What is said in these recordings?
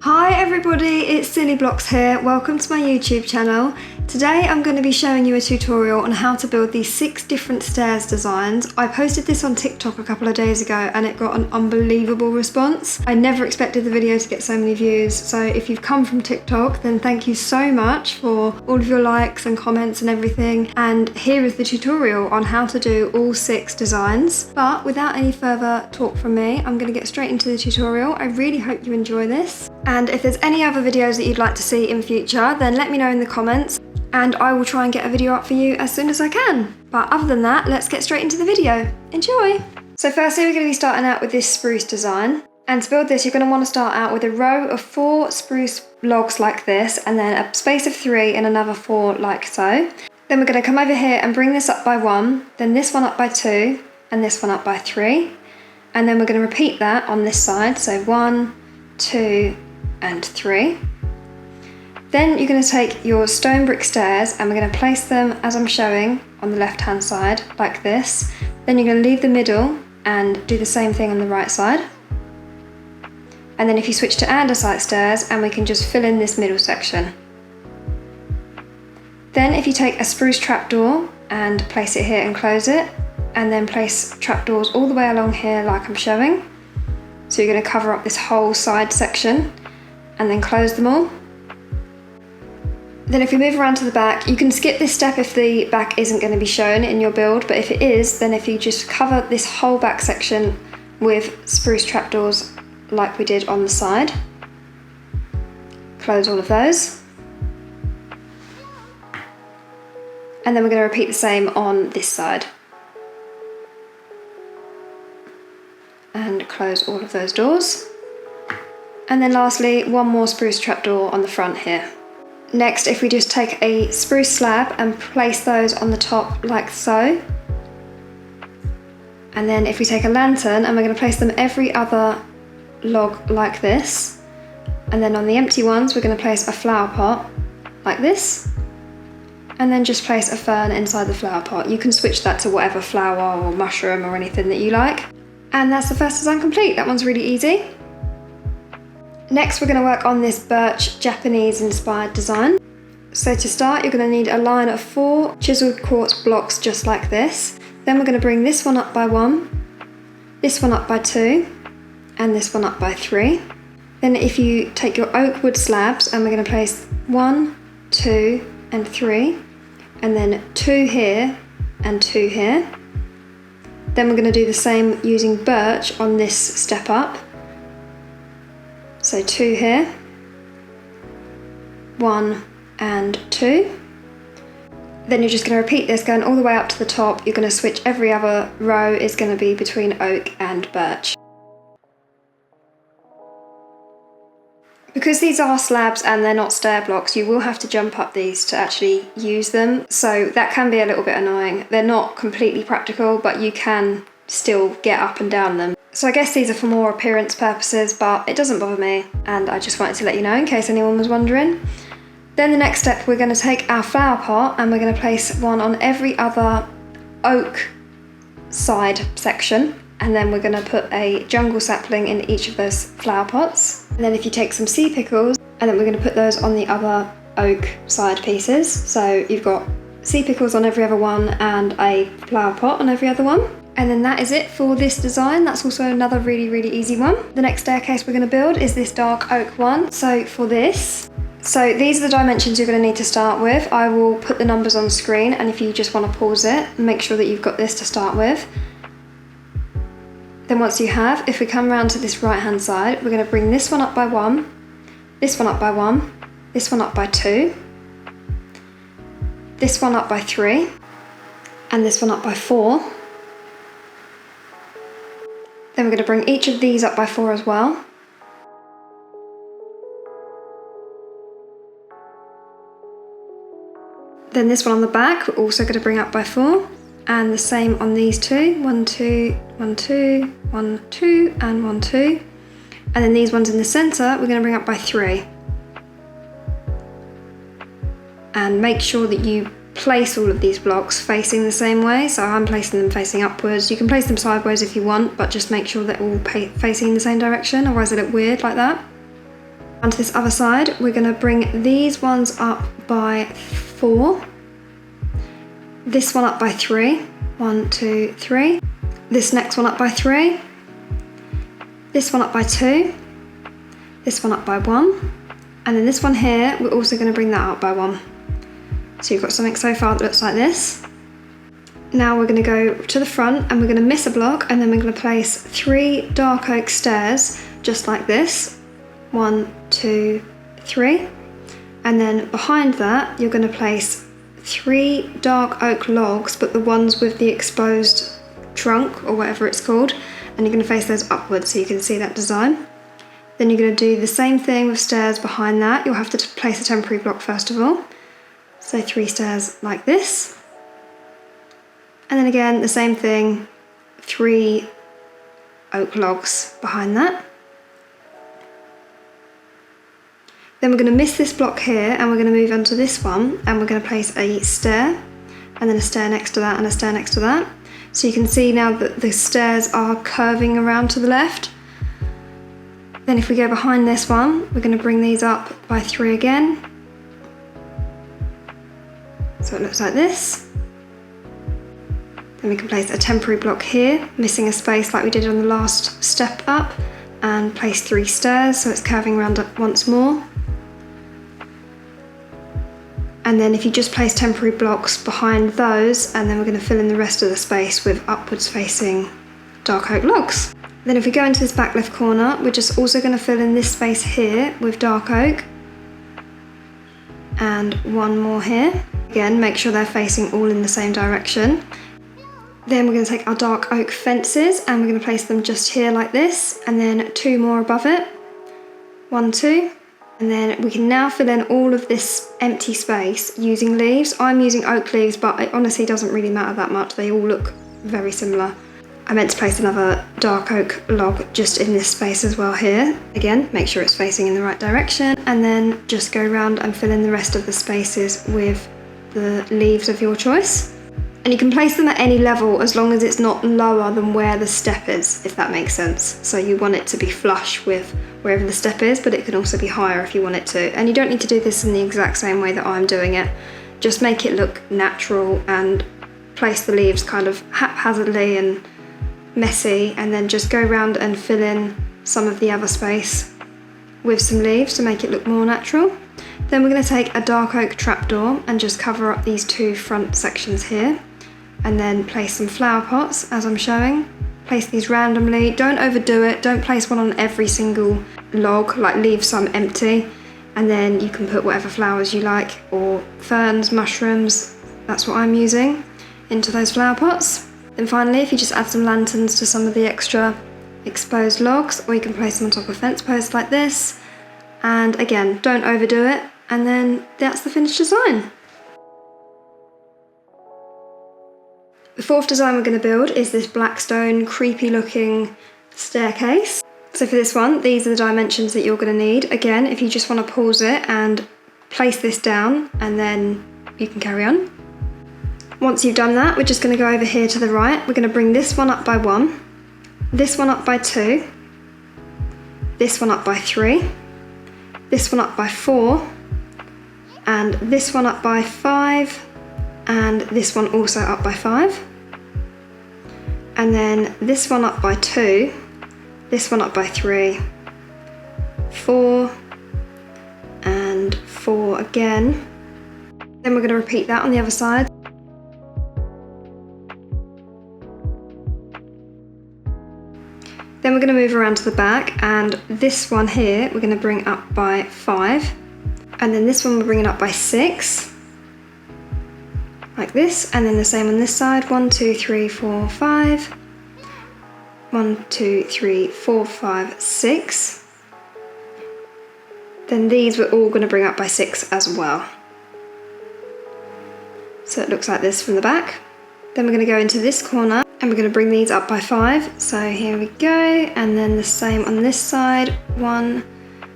Hi everybody, it's Silly Blocks here. Welcome to my YouTube channel. Today I'm going to be showing you a tutorial on how to build these 6 different stairs designs. I posted this on TikTok a couple of days ago and it got an unbelievable response. I never expected the video to get so many views, so if you've come from TikTok then thank you so much for all of your likes and comments and everything. And here is the tutorial on how to do all 6 designs. But without any further talk from me, I'm going to get straight into the tutorial. I really hope you enjoy this. And if there's any other videos that you'd like to see in future, then let me know in the comments and I will try and get a video up for you as soon as I can. But other than that, let's get straight into the video. Enjoy! So firstly, we're going to be starting out with this spruce design. And to build this, you're going to want to start out with a row of 4 spruce logs like this, and then a space of 3 and another 4 like so. Then we're going to come over here and bring this up by 1, then this one up by 2, and this one up by 3. And then we're going to repeat that on this side, so 1, 2, and 3. Then you're going to take your stone brick stairs and we're going to place them as I'm showing on the left hand side like this. Then you're going to leave the middle and do the same thing on the right side. And then if you switch to andesite stairs, and we can just fill in this middle section. Then if you take a spruce trapdoor and place it here and close it, and then place trapdoors all the way along here like I'm showing. So you're going to cover up this whole side section and then close them all. Then if we move around to the back, you can skip this step if the back isn't going to be shown in your build, but if it is, then if you just cover this whole back section with spruce trapdoors like we did on the side, close all of those. And then we're going to repeat the same on this side. And close all of those doors. And then lastly, one more spruce trapdoor on the front here. Next, if we just take a spruce slab and place those on the top like so. And then if we take a lantern and we're going to place them every other log like this. And then on the empty ones, we're going to place a flower pot like this. And then just place a fern inside the flower pot. You can switch that to whatever flower or mushroom or anything that you like. And that's the first design complete. That one's really easy. Next, we're going to work on this Birch Japanese inspired design. So to start, you're going to need a line of 4 chiseled quartz blocks just like this. Then we're going to bring this one up by 1, this one up by 2, and this one up by 3. Then if you take your oak wood slabs, and we're going to place 1, 2, and 3, and then 2 here and 2 here. Then we're going to do the same using birch on this step up. So 2 here, 1 and 2. Then you're just going to repeat this going all the way up to the top. You're going to switch every other row is going to be between oak and birch. Because these are slabs and they're not stair blocks, you will have to jump up these to actually use them. So that can be a little bit annoying. They're not completely practical, but you can still get up and down them. So I guess these are for more appearance purposes, but it doesn't bother me, and I just wanted to let you know in case anyone was wondering. Then the next step, we're going to take our flower pot and we're going to place one on every other oak side section, and then we're going to put a jungle sapling in each of those flower pots. And then if you take some sea pickles, and then we're going to put those on the other oak side pieces. So you've got sea pickles on every other one and a flower pot on every other one. And then that is it for this design. That's also another really, really easy one. The next staircase we're going to build is this dark oak one. So for this, these are the dimensions you're going to need to start with. I will put the numbers on screen, and if you just want to pause it, make sure that you've got this to start with. Then once you have, if we come around to this right hand side, we're going to bring this one up by 1, this one up by 1, this one up by 2, this one up by 3, and this one up by 4. Then we're going to bring each of these up by 4 as well. Then this one on the back, we're also going to bring up by 4. And the same on these two. 1, 2, 1, 2, 1, 2, and 1, 2. And then these ones in the centre, we're going to bring up by 3. And make sure that you place all of these blocks facing the same way. So I'm placing them facing upwards. You can place them sideways if you want, but just make sure they're all facing the same direction, otherwise they look weird like that. Onto this other side, we're going to bring these ones up by 4. This one up by 3. 1, 2, 3. This next one up by 3. This one up by 2. This one up by 1. And then this one here, we're also going to bring that up by 1. So you've got something so far that looks like this. Now we're going to go to the front and we're going to miss a block, and then we're going to place 3 dark oak stairs just like this. 1, 2, 3. And then behind that you're going to place 3 dark oak logs, but the ones with the exposed trunk or whatever it's called, and you're going to face those upwards so you can see that design. Then you're going to do the same thing with stairs behind that. You'll have to place a temporary block first of all. So 3 stairs like this. And then again, the same thing, 3 oak logs behind that. Then we're going to miss this block here and we're going to move on to this one, and we're going to place a stair and then a stair next to that and a stair next to that. So you can see now that the stairs are curving around to the left. Then if we go behind this one, we're going to bring these up by 3 again. So it looks like this. Then we can place a temporary block here, missing a space like we did on the last step up, and place 3 stairs so it's curving around once more. And then if you just place temporary blocks behind those, and then we're going to fill in the rest of the space with upwards facing dark oak logs. Then if we go into this back left corner, we're just also going to fill in this space here with dark oak. And 1 more here. Again, make sure they're facing all in the same direction. Then we're going to take our dark oak fences and we're going to place them just here like this, and then 2 more above it. 1, 2. And then we can now fill in all of this empty space using leaves. I'm using oak leaves, but it honestly doesn't really matter that much. They all look very similar. I meant to place another dark oak log just in this space as well here. Again, make sure it's facing in the right direction, and then just go around and fill in the rest of the spaces with the leaves of your choice. And you can place them at any level as long as it's not lower than where the step is, if that makes sense. So you want it to be flush with wherever the step is, but it can also be higher if you want it to. And you don't need to do this in the exact same way that I'm doing it. Just make it look natural and place the leaves kind of haphazardly and messy, and then just go around and fill in some of the other space with some leaves to make it look more natural. Then we're going to take a dark oak trapdoor and just cover up these 2 front sections here, and then place some flower pots as I'm showing. Place these randomly, don't overdo it, don't place one on every single log, like leave some empty, and then you can put whatever flowers you like, or ferns, mushrooms, that's what I'm using, into those flower pots. Then finally, if you just add some lanterns to some of the extra exposed logs, or you can place them on top of fence posts like this, and again, don't overdo it, and then that's the finished design. The 4th design we're going to build is this Blackstone creepy looking staircase. So for this one, these are the dimensions that you're going to need. Again, if you just want to pause it and place this down, and then you can carry on. Once you've done that, we're just going to go over here to the right. We're going to bring this one up by 1, this one up by 2, this one up by 3, this one up by 4, and this one up by 5, and this one also up by 5. And then this one up by 2, this one up by 3, 4, and 4 again. Then we're going to repeat that on the other side. Then we're going to move around to the back, and this one here we're going to bring up by 5, and then this one we're bringing up by 6, like this, and then the same on this side. 1, 2, 3, 4, 5. 1, 2, 3, 4, 5, 6. Then these we're all going to bring up by 6 as well. So it looks like this from the back. Then we're going to go into this corner and we're going to bring these up by 5. So here we go, and then the same on this side. 1,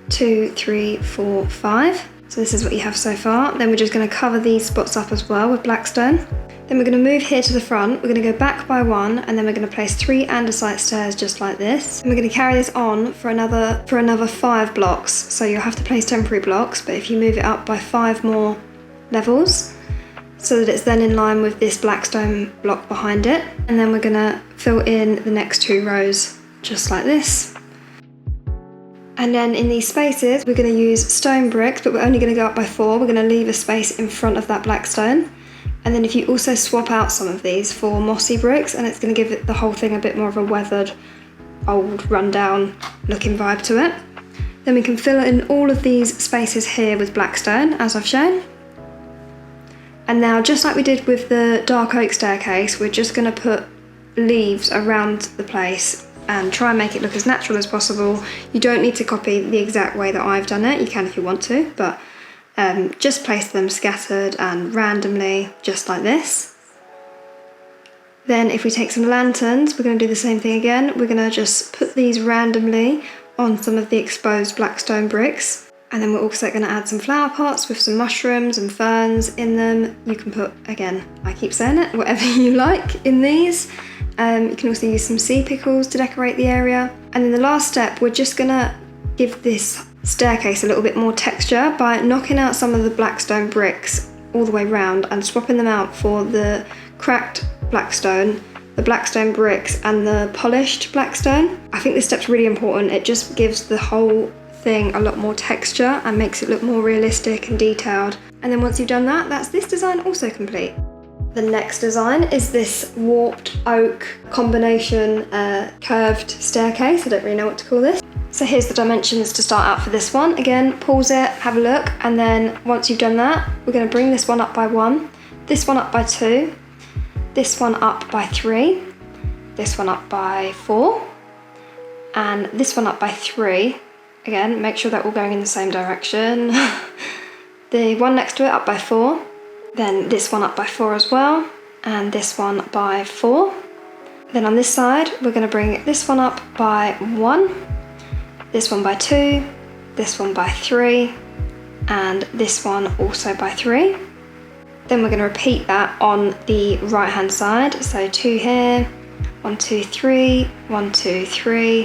2, 3, 4, 5. So this is what you have so far. Then we're just going to cover these spots up as well with Blackstone. Then we're going to move here to the front, we're going to go back by 1, and then we're going to place 3 andesite stairs just like this. And we're going to carry this on for another 5 blocks. So you'll have to place temporary blocks, but if you move it up by 5 more levels, so that it's then in line with this Blackstone block behind it. And then we're going to fill in the next 2 rows just like this. And then in these spaces, we're going to use stone bricks, but we're only going to go up by 4. We're going to leave a space in front of that Blackstone. And then if you also swap out some of these for mossy bricks, and it's going to give it the whole thing a bit more of a weathered, old, rundown looking vibe to it. Then we can fill in all of these spaces here with Blackstone, as I've shown. And now, just like we did with the dark oak staircase, we're just going to put leaves around the place and try and make it look as natural as possible. You don't need to copy the exact way that I've done it. You can if you want to, but just place them scattered and randomly, just like this. Then if we take some lanterns, we're going to do the same thing again. We're going to just put these randomly on some of the exposed Blackstone bricks. And then we're also going to add some flower pots with some mushrooms and ferns in them. You can put, again, I keep saying it, whatever you like in these. You can also use some sea pickles to decorate the area. And then the last step, we're just going to give this staircase a little bit more texture by knocking out some of the Blackstone bricks all the way round and swapping them out for the cracked Blackstone, the Blackstone bricks and the polished Blackstone. I think this step's really important. It just gives the whole thing a lot more texture and makes it look more realistic and detailed. And then once you've done that, that's this design also complete. The next design is this warped oak combination curved staircase. I don't really know what to call this. So here's the dimensions to start out for this one. Again, pause it, have a look, and then once you've done that, we're going to bring this one up by 1, this one up by 2, this one up by 3, this one up by 4, and this one up by 3. Again, make sure they're all going in the same direction. The one next to it up by 4, then this one up by 4 as well, and this one by 4. Then on this side, we're going to bring this one up by 1, this one by 2, this one by 3, and this one also by 3. Then we're going to repeat that on the right hand side. So 2 here, 1, 2, 3, 1, 2, 3,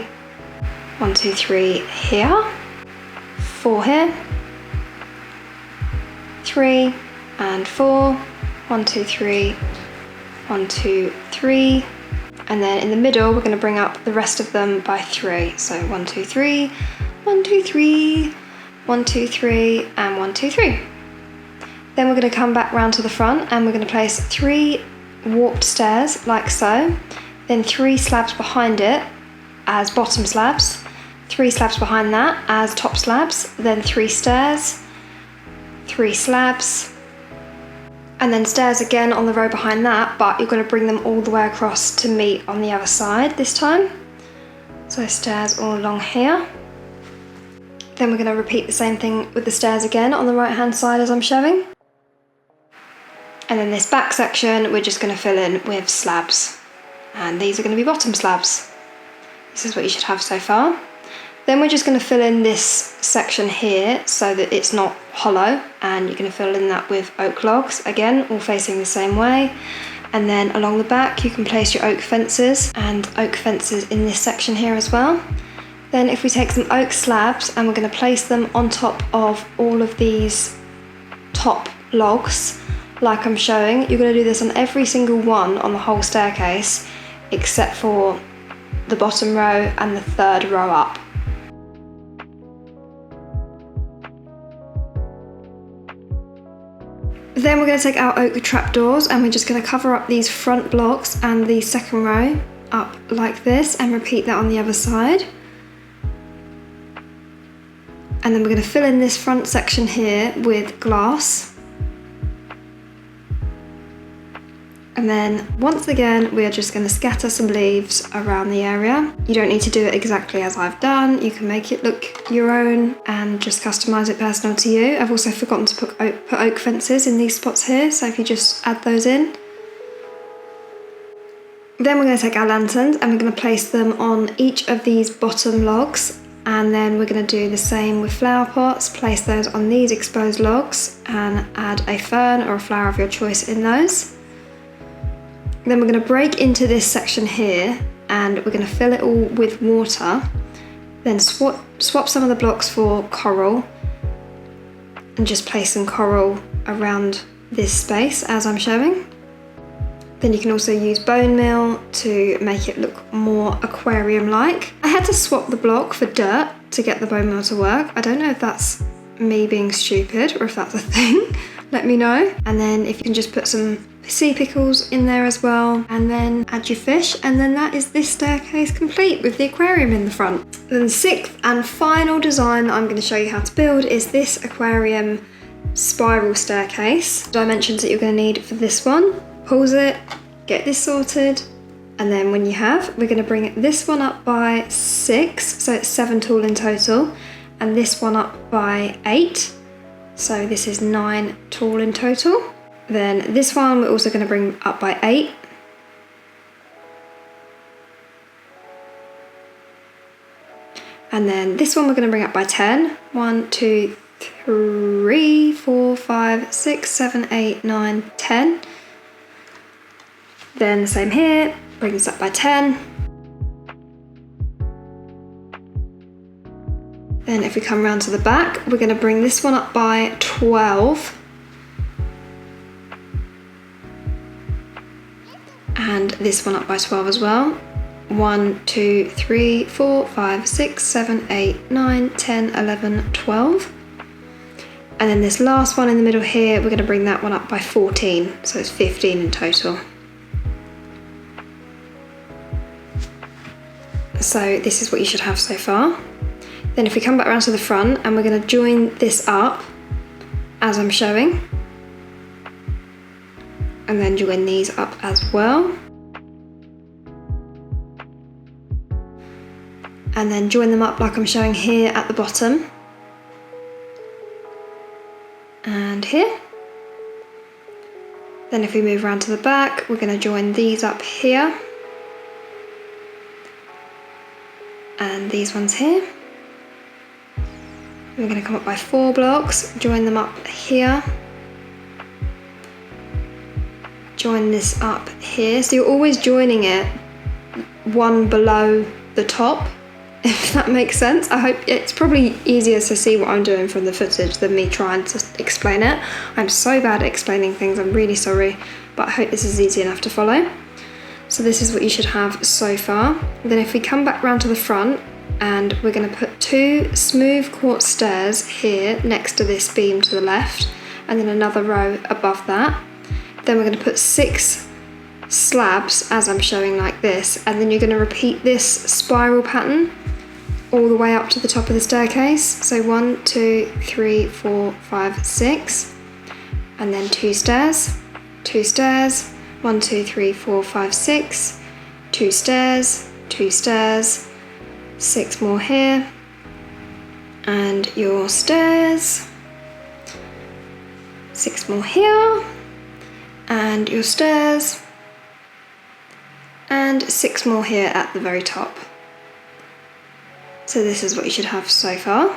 1, 2, 3 here, 4 here, 3 and 4, 1, 2, 3, 1, 2, 3. And then in the middle, we're going to bring up the rest of them by 3. So 1, 2, 3, 1, 2, 3, 1, 2, 3, and 1, 2, 3. Then we're going to come back round to the front and we're going to place 3 warped stairs like so. Then 3 slabs behind it as bottom slabs. 3 slabs behind that as top slabs. Then 3 stairs, 3 slabs, and then stairs again on the row behind that, but you're going to bring them all the way across to meet on the other side this time. So stairs all along here. Then we're going to repeat the same thing with the stairs again on the right hand side as I'm showing. And then this back section we're just going to fill in with slabs. And these are going to be bottom slabs. This is what you should have so far. Then we're just going to fill in this section here so that it's not hollow, and you're going to fill in that with oak logs, again, all facing the same way. And then along the back you can place your oak fences, and oak fences in this section here as well. Then if we take some oak slabs and we're going to place them on top of all of these top logs, like I'm showing, you're going to do this on every single one on the whole staircase, except for the bottom row and the 3rd row up. Then we're going to take our oak trapdoors and we're just going to cover up these front blocks and the 2nd row up like this, and repeat that on the other side. And then we're going to fill in this front section here with glass. And then once again, we are just going to scatter some leaves around the area. You don't need to do it exactly as I've done. You can make it look your own and just customise it personal to you. I've also forgotten to put oak fences in these spots here, so if you just add those in. Then we're going to take our lanterns and we're going to place them on each of these bottom logs. And then we're going to do the same with flower pots, place those on these exposed logs and add a fern or a flower of your choice in those. Then we're going to break into this section here and we're going to fill it all with water. Then swap some of the blocks for coral and just place some coral around this space as I'm showing. Then you can also use bone meal to make it look more aquarium-like. I had to swap the block for dirt to get the bone meal to work. I don't know if that's me being stupid or if that's a thing. Let me know. And then if you can just put some sea pickles in there as well, and then add your fish, and then that is this staircase complete with the aquarium in the front. Then the sixth and final design that I'm going to show you how to build is this aquarium spiral staircase. Dimensions that you're going to need for this one. Pause it, get this sorted, and then when you have, we're going to bring this one up by 6, so it's 7 tall in total, and this one up by 8, so this is 9 tall in total. Then this one we're also going to bring up by 8. And then this one we're going to bring up by 10. 1, 2, 3, 4, 5, 6, 7, 8, 9, 10. Then the same here, bring this up by 10. Then if we come around to the back, we're going to bring this one up by 12. And this one up by 12 as well. 1, 2, 3, 4, 5, 6, 7, 8, 9, 10, 11, 12. And then this last one in the middle here, we're going to bring that one up by 14, so it's 15 in total. So this is what you should have so far. Then if we come back around to the front, and we're going to join this up as I'm showing, and then join these up as well. And then join them up like I'm showing here at the bottom. And here. Then if we move around to the back, we're going to join these up here. And these ones here. We're going to come up by 4 blocks, join them up here. Join this up here, so you're always joining it one below the top, if that makes sense. I hope it's probably easier to see what I'm doing from the footage than me trying to explain it. I'm so bad at explaining things, I'm really sorry, but I hope this is easy enough to follow. So this is what you should have so far. Then if we come back round to the front, and we're going to put 2 smooth quartz stairs here next to this beam to the left, and then another row above that. Then we're going to put 6 slabs as I'm showing like this, and then you're going to repeat this spiral pattern all the way up to the top of the staircase. So 1, 2, 3, 4, 5, 6, and then 2 stairs, 2 stairs, 1, 2, 3, 4, 5, 6, 2 stairs, 2 stairs, 6 more here, and your stairs, 6 more here, and your stairs, and 6 more here at the very top. So this is what you should have so far.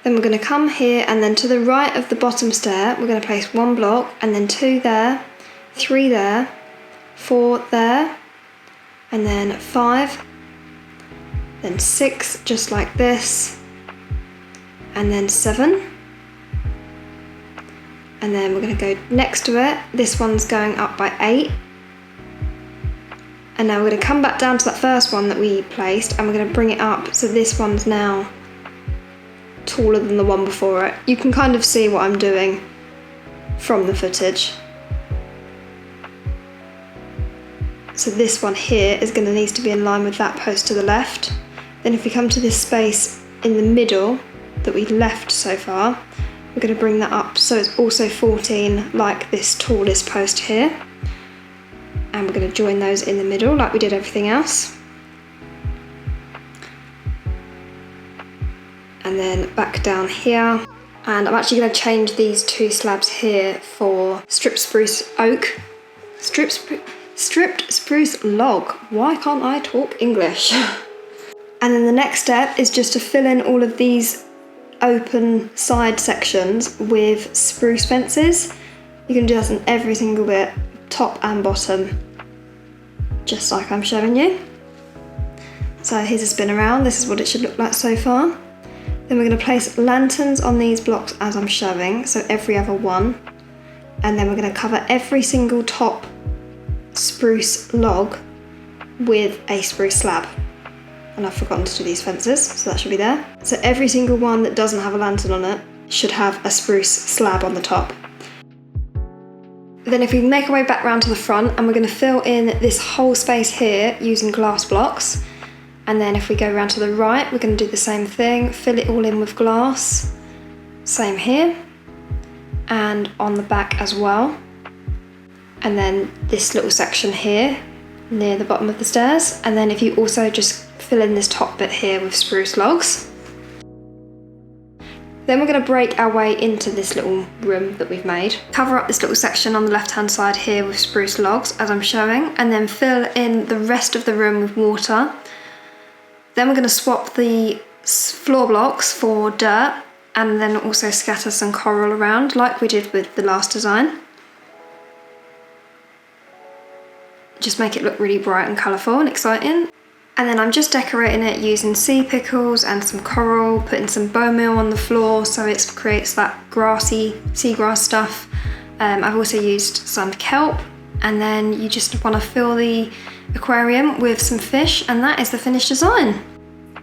Then we're going to come here, and then to the right of the bottom stair we're going to place 1 block, and then 2 there, 3 there, 4 there, and then 5, then 6 just like this, and then 7. And then we're going to go next to it. This one's going up by 8. And now we're going to come back down to that first one that we placed, and we're going to bring it up so this one's now taller than the one before it. You can kind of see what I'm doing from the footage. So this one here is going to need to be in line with that post to the left. Then if we come to this space in the middle that we've left so far, we're going to bring that up so it's also 14 like this tallest post here. And we're going to join those in the middle like we did everything else. And then back down here. And I'm actually going to change these 2 slabs here for stripped spruce oak. Stripped spruce log. Why can't I talk English? And then the next step is just to fill in all of these open side sections with spruce fences. You can do that on every single bit, top and bottom. just like I'm showing you. So here's a spin around. This is what it should look like so far. Then we're going to place lanterns on these blocks as I'm showing, so every other one. And then we're going to cover every single top spruce log with a spruce slab. And I've forgotten to do these fences, so that should be there. So every single one that doesn't have a lantern on it should have a spruce slab on the top. Then if we make our way back round to the front, and we're going to fill in this whole space here using glass blocks. And then if we go around to the right, we're going to do the same thing, fill it all in with glass. Same here. And on the back as well. And then this little section here, near the bottom of the stairs. And then if you also just fill in this top bit here with spruce logs. Then we're going to break our way into this little room that we've made. Cover up this little section on the left hand side here with spruce logs as I'm showing, and then fill in the rest of the room with water. Then we're going to swap the floor blocks for dirt, and then also scatter some coral around like we did with the last design. Just make it look really bright and colourful and exciting. And then I'm just decorating it using sea pickles and some coral, putting some bone meal on the floor so it creates that grassy seagrass stuff. I've also used some kelp, and then you just want to fill the aquarium with some fish, and that is the finished design.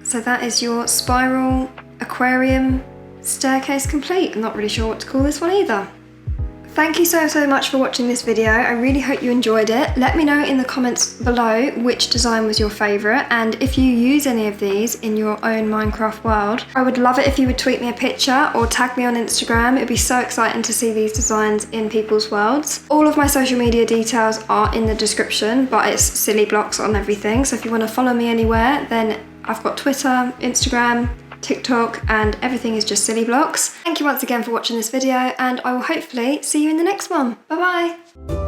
So that is your spiral aquarium staircase complete. I'm not really sure what to call this one either. Thank you so much for watching this video. I really hope you enjoyed it. Let me know in the comments below which design was your favourite, and if you use any of these in your own Minecraft world. I would love it if you would tweet me a picture or tag me on Instagram. It'd be so exciting to see these designs in people's worlds. All of my social media details are in the description, but it's silly blocks on everything. So if you want to follow me anywhere, then I've got Twitter, Instagram, TikTok, and everything is just silly blocks. Thank you once again for watching this video, and I will hopefully see you in the next one. Bye bye!